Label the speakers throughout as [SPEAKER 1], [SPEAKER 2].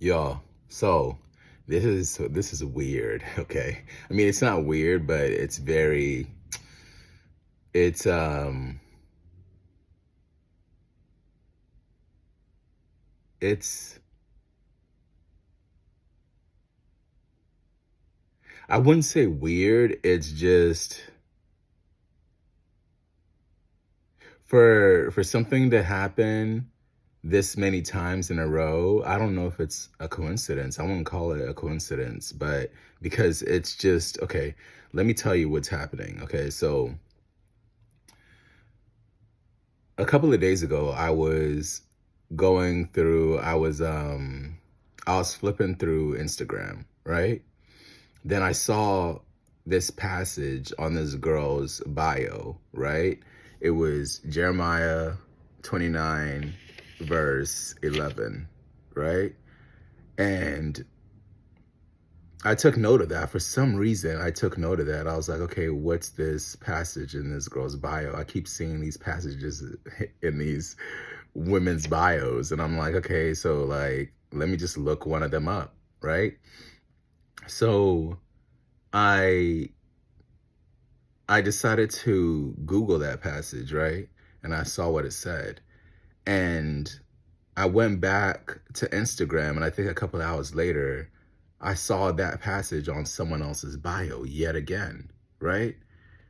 [SPEAKER 1] Y'all, so this is weird, okay? I mean, it's not weird, but it's it's I wouldn't say weird, it's just for something to happen this many times in a row, I don't know if it's a coincidence. I wouldn't call it a coincidence, but because it's just okay, let me tell you what's happening. Okay, so a couple of days ago, I was flipping through Instagram, right? Then I saw this passage on this girl's bio, right? It was Jeremiah 29 verse 11, right? And I took note of that. For some reason, I took note of that. I was like, okay, what's this passage in this girl's bio? I keep seeing these passages in these women's bios. And I'm like, okay, so like, let me just look one of them up, right? So I I decided to Google that passage, right? And I saw what it said. And I went back to Instagram, and I think a couple of hours later, I saw that passage on someone else's bio yet again, right?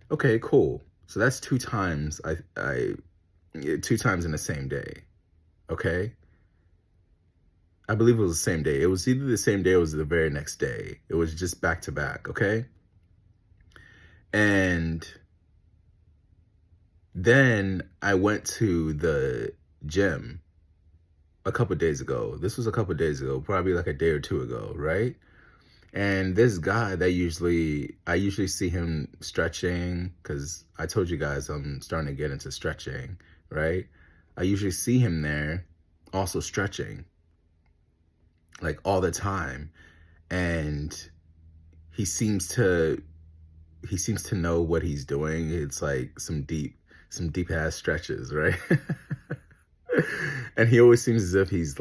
[SPEAKER 1] Okay, cool. So that's two times in the same day. Okay. I believe it was the same day. It was either the same day or it was the very next day. It was just back to back. Okay. And then I went to the gym a couple days ago. This was a couple days ago, probably like a day or two ago, right? And this guy that I usually see him stretching because I told you guys I'm starting to get into stretching, right? I usually see him there also stretching like all the time. And he seems to he seems to know what he's doing. It's like some deep ass stretches, right? And he always seems as if he's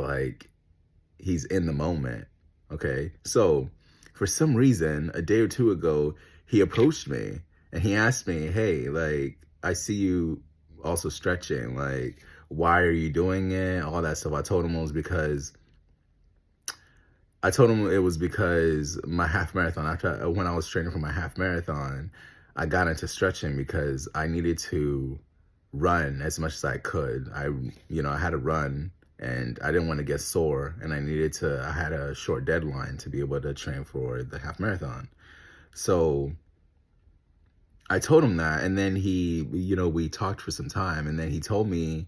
[SPEAKER 1] in the moment. Okay. So for some reason, a day or two ago, he approached me and he asked me, hey, like, I see you also stretching. Like, why are you doing it? All that stuff. I told him it was because my half marathon, after when I was training for my half marathon, I got into stretching because I needed to run as much as I could. I had to run and I didn't want to get sore and I had a short deadline to be able to train for the half marathon. So I told him that and then we talked for some time and then he told me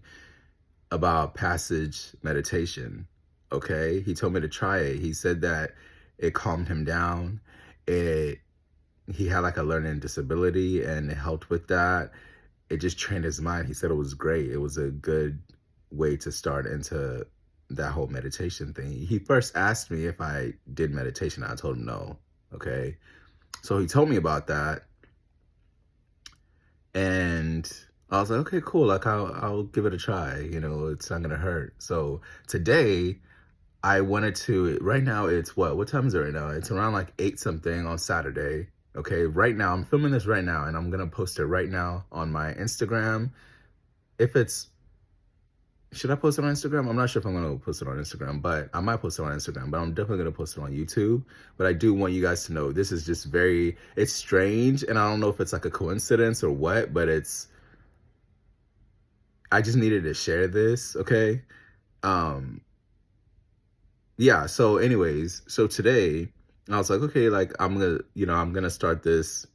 [SPEAKER 1] about passage meditation. Okay. He told me to try it. He said that it calmed him down. It, he had like a learning disability and it helped with that. It just trained his mind. He said it was great. It was a good way to start into that whole meditation thing. He first asked me if I did meditation. I told him no. Okay. So he told me about that. And I was like, okay, cool. Like I'll give it a try. It's not gonna hurt. So today I wanted to. Right now it's what? What time is it right now? It's around like 8 something on Saturday. Okay, right now I'm filming this right now, and I'm gonna post it right now on my Instagram. If it's Should I post it on Instagram? I'm not sure if I'm gonna post it on Instagram, but I might post it on Instagram. But I'm definitely gonna post it on YouTube. But I do want you guys to know this is just it's strange, and I don't know if it's like a coincidence or what, but I just needed to share this, okay? Um, yeah, so anyways, so today I was like, okay, like I'm gonna start this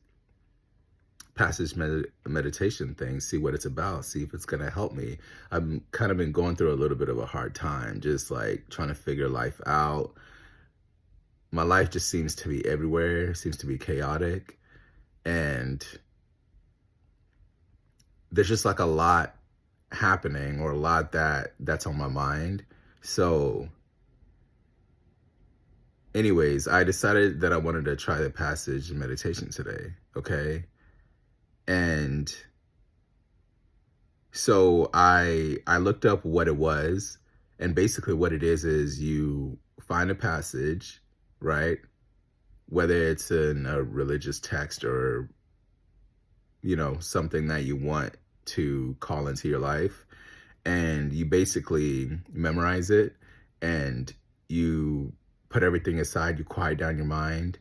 [SPEAKER 1] meditation thing, see what it's about, see if it's gonna help me. I've kind of been going through a little bit of a hard time, just like trying to figure life out. My life just seems to be everywhere, seems to be chaotic, and there's just like a lot happening or a lot that's on my mind. So anyways, I decided that I wanted to try the passage meditation today, okay? And so I looked up what it was, and basically what it is you find a passage, right? Whether it's in a religious text or, something that you want to call into your life. And you basically memorize it and you put everything aside, you quiet down your mind,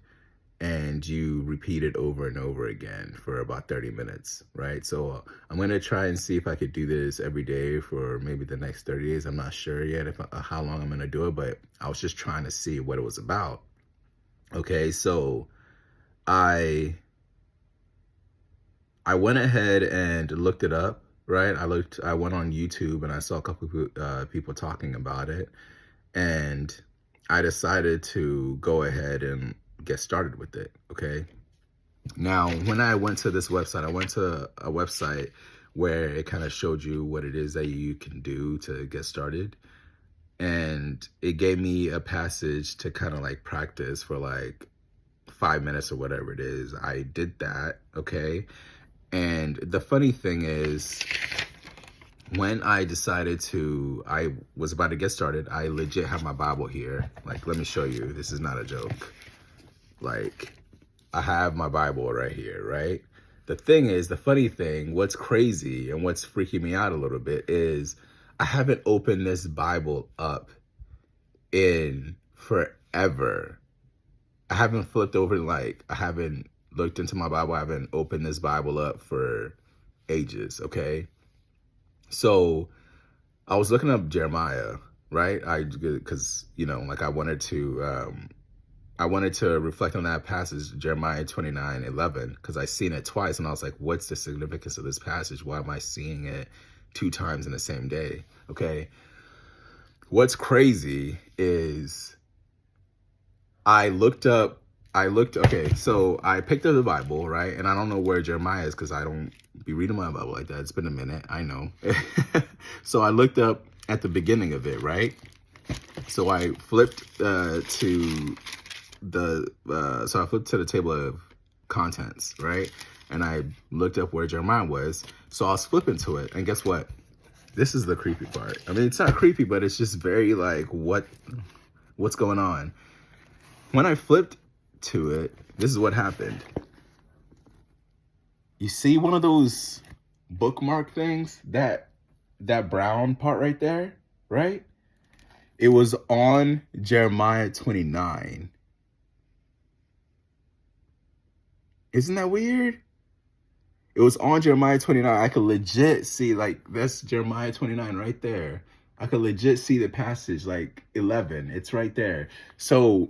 [SPEAKER 1] and you repeat it over and over again for about 30 minutes, right? So I'm going to try and see if I could do this every day for maybe the next 30 days. I'm not sure yet how long I'm going to do it, but I was just trying to see what it was about. Okay, so I went ahead and looked it up, right? I went on YouTube and I saw a couple of people talking about it, and I decided to go ahead and get started with it, okay? Now, when I went to this website, I went to a website where it kind of showed you what it is that you can do to get started. And it gave me a passage to kind of like practice for like 5 minutes or whatever it is. I did that, okay? And the funny thing is, when I was about to get started, I legit have my Bible here. Like, let me show you. This is not a joke. Like, I have my Bible right here, right? The thing is, the funny thing, what's crazy and what's freaking me out a little bit is I haven't opened this Bible up in forever. I haven't flipped over, I haven't looked into my Bible. I haven't opened this Bible up for ages, okay? So I was looking up Jeremiah, right? Because, I wanted to reflect on that passage, Jeremiah 29:11, because I seen it twice and I was like, what's the significance of this passage? Why am I seeing it 2 times in the same day? Okay. What's crazy is okay, so I picked up the Bible, right? And I don't know where Jeremiah is because I don't be reading my Bible like that. It's been a minute, I know. So I looked up at the beginning of it, right? So I flipped to the table of contents, right? And I looked up where Jeremiah was. So I was flipping to it, and guess what? This is the creepy part. I mean, it's not creepy, but it's just very like, what's going on? When I flipped to it, this is what happened. You see one of those bookmark things, that brown part right there, right? It was on Jeremiah 29. Isn't that weird? It was on Jeremiah 29. I could legit see, like, that's Jeremiah 29 right there. I could legit see the passage, like 11. It's right there. So,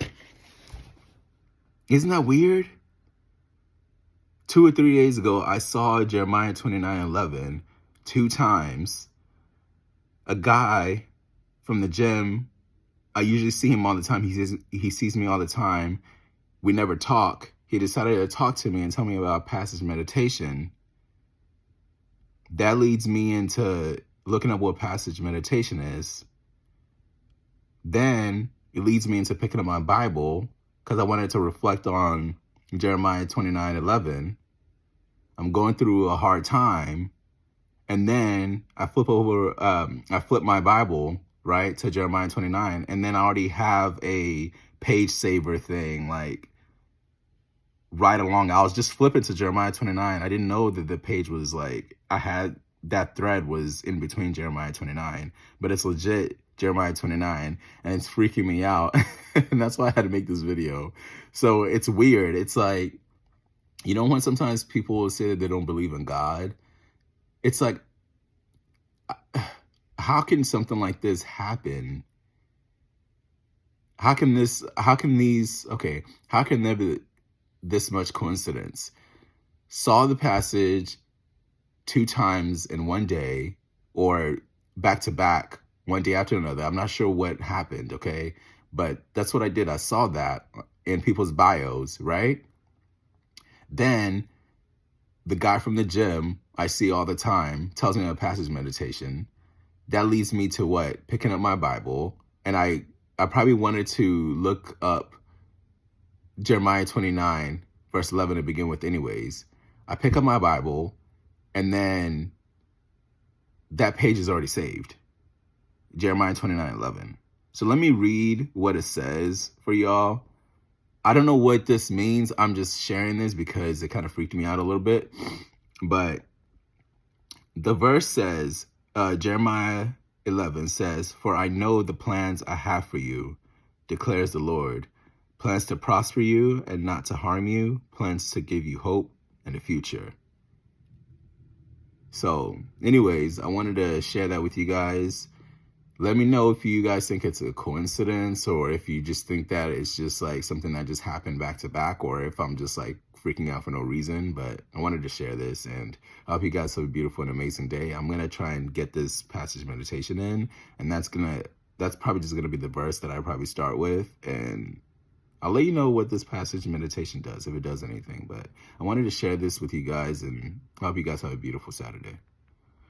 [SPEAKER 1] isn't that weird? 2 or 3 days ago, I saw Jeremiah 29:11 2 times. A guy from the gym, I usually see him all the time. He sees me all the time. We never talk. He decided to talk to me and tell me about passage meditation. That leads me into looking up what passage meditation is. Then it leads me into picking up my Bible because I wanted to reflect on Jeremiah 29:11. I'm going through a hard time. And then I flip my Bible, right, to Jeremiah 29. And then I already have a page saver thing, like, right along. I was just flipping to Jeremiah 29. I didn't know that the page was like, that thread was in between Jeremiah 29, but it's legit Jeremiah 29, and it's freaking me out. And that's why I had to make this video. So it's weird. It's like, when sometimes people will say that they don't believe in God, it's like, how can something like this happen? How can there be this much coincidence? Saw the passage 2 times in one day, or back to back, one day after another. I'm not sure what happened, okay? But that's what I did. I saw that in people's bios, right? Then the guy from the gym I see all the time tells me about passage meditation. That leads me to what? Picking up my Bible. And I probably wanted to look up Jeremiah 29, verse 11 to begin with anyways. I pick up my Bible, and then that page is already saved. Jeremiah 29:11. So let me read what it says for y'all. I don't know what this means. I'm just sharing this because it kind of freaked me out a little bit. But the verse says, Jeremiah 11 says, "For I know the plans I have for you, declares the Lord. Plans to prosper you and not to harm you, plans to give you hope and a future." So anyways, I wanted to share that with you guys. Let me know if you guys think it's a coincidence, or if you just think that it's just like something that just happened back to back, or if I'm just like freaking out for no reason. But I wanted to share this, and I hope you guys have a beautiful and amazing day. I'm going to try and get this passage meditation in, and that's probably just going to be the verse that I probably start with. And I'll let you know what this passage meditation does, if it does anything. But I wanted to share this with you guys, and I hope you guys have a beautiful Saturday.